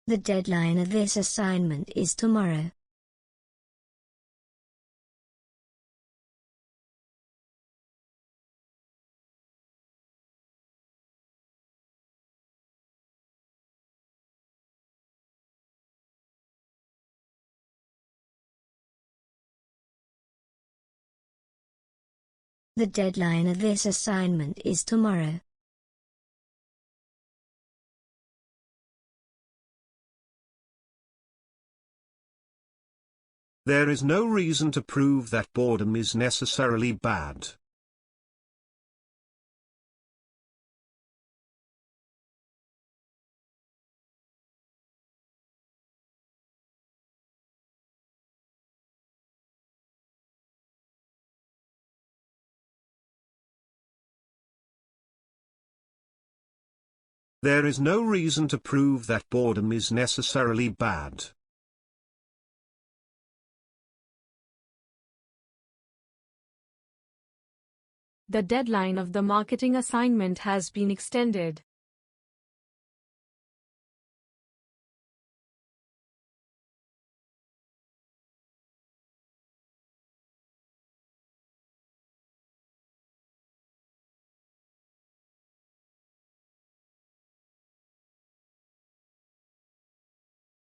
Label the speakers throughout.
Speaker 1: The deadline of this assignment is tomorrow. The deadline of this assignment is tomorrow.
Speaker 2: There is no reason to prove that boredom is necessarily bad. There is no reason to prove that boredom is necessarily bad.
Speaker 3: The deadline of the marketing assignment has been extended.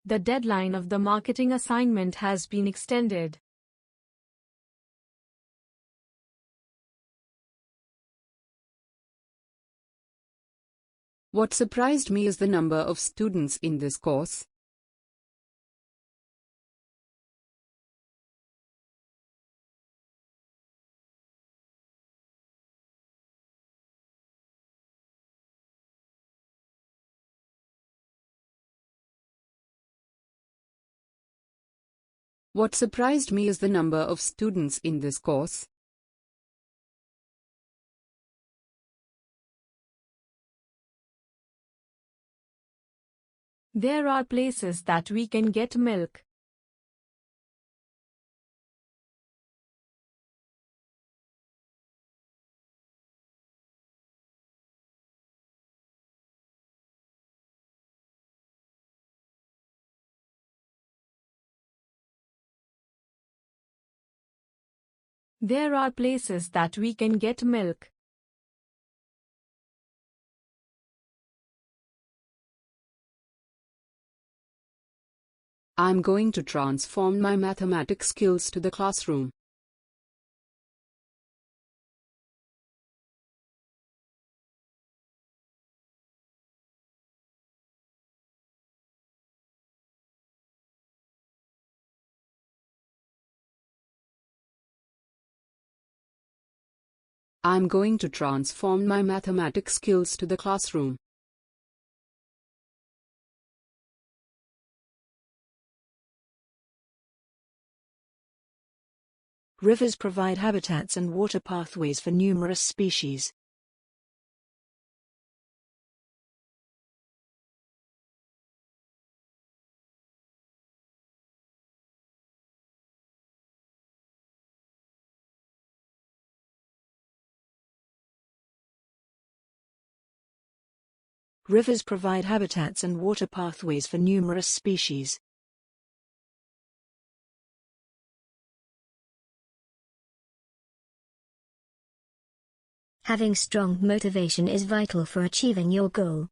Speaker 3: The deadline of the marketing assignment has been extended.
Speaker 4: What surprised me is the number of students in this course. What surprised me is the number of students in this course.
Speaker 3: There are places that we can get milk. There are places that we can get milk.
Speaker 4: I'm going to transform my mathematics skills to the classroom. I'm going to transform my mathematics skills to the classroom.
Speaker 1: Rivers provide habitats and water pathways for numerous species. Rivers provide habitats and water pathways for numerous species. Having strong motivation is vital for achieving your goal.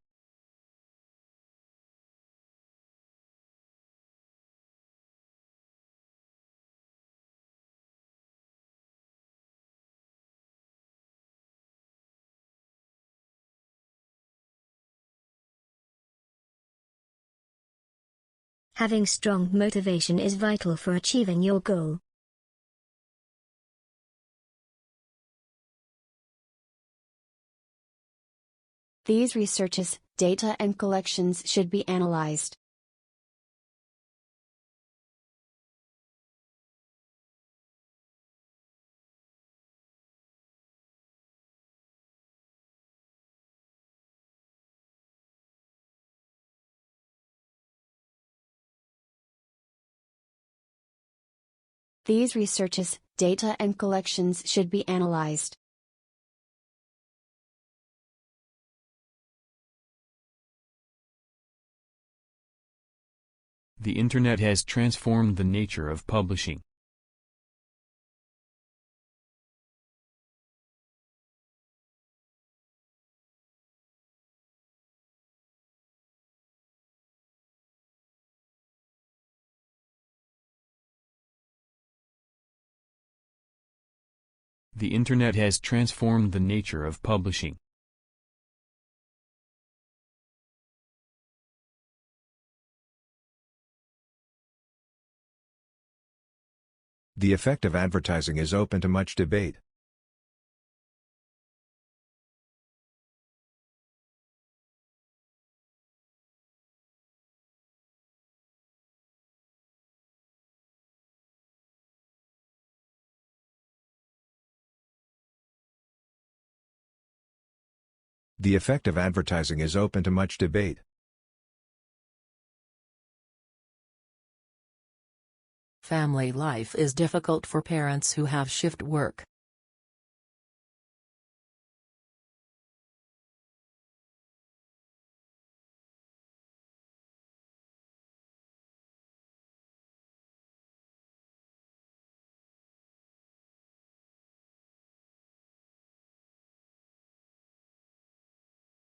Speaker 1: Having strong motivation is vital for achieving your goal. These researches, data and collections should be analyzed. These researches, data and collections should be analyzed.
Speaker 5: The Internet has transformed the nature of publishing. The Internet has transformed the nature of publishing.
Speaker 6: The effect of advertising is open to much debate. The effect of advertising is open to much debate.
Speaker 7: Family life is difficult for parents who have shift work.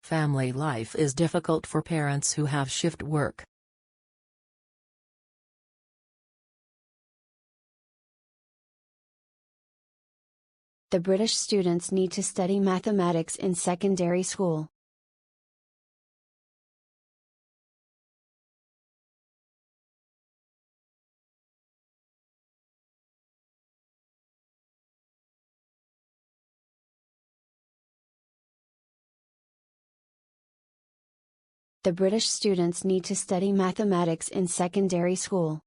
Speaker 7: Family life is difficult for parents who have shift work.
Speaker 1: The British students need to study mathematics in secondary school. The British students need to study mathematics in secondary school.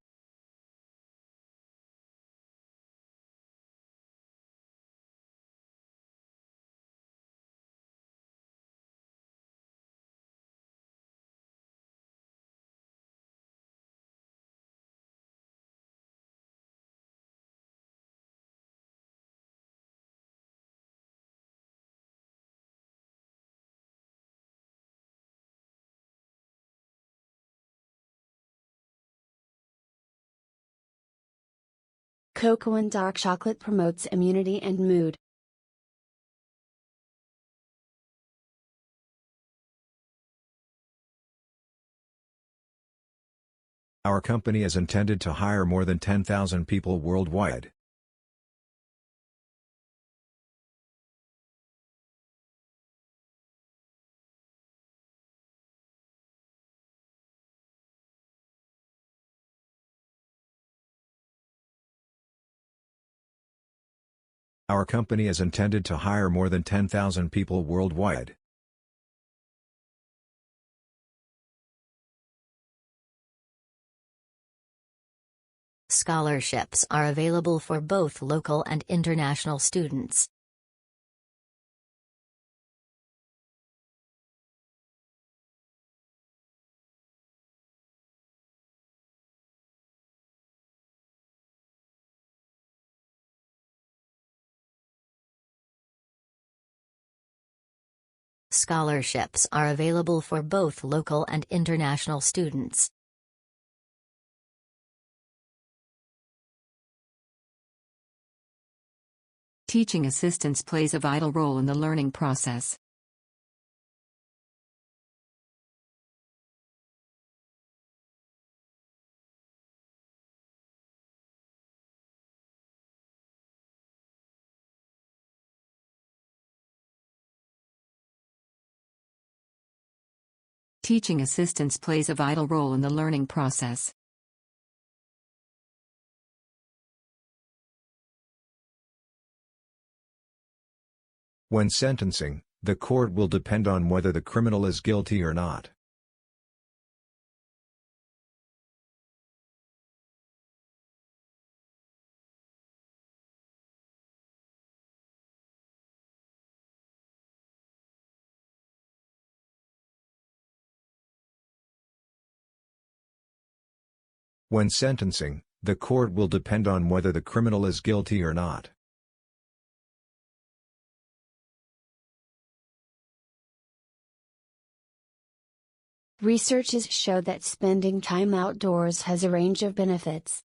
Speaker 1: Cocoa and dark chocolate promotes immunity and mood.
Speaker 6: Our company is intended to hire more than 10,000 people worldwide. Our company is intended to hire more than 10,000 people worldwide.
Speaker 8: Scholarships are available for both local and international students. Scholarships are available for both local and international students.
Speaker 4: Teaching assistance plays a vital role in the learning process. Teaching assistance plays a vital role in the learning process.
Speaker 6: When sentencing, the court will depend on whether the criminal is guilty or not. When sentencing, the court will depend on whether the criminal is guilty or not.
Speaker 1: Researches show that spending time outdoors has a range of benefits.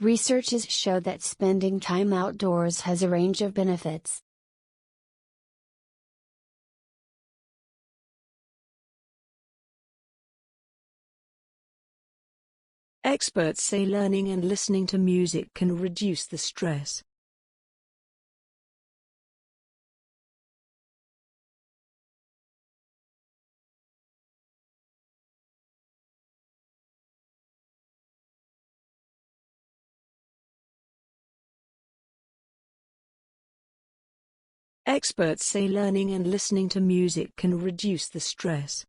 Speaker 1: Researches show that spending time outdoors has a range of benefits.
Speaker 9: Experts say learning and listening to music can reduce the stress. Experts say learning and listening to music can reduce the stress.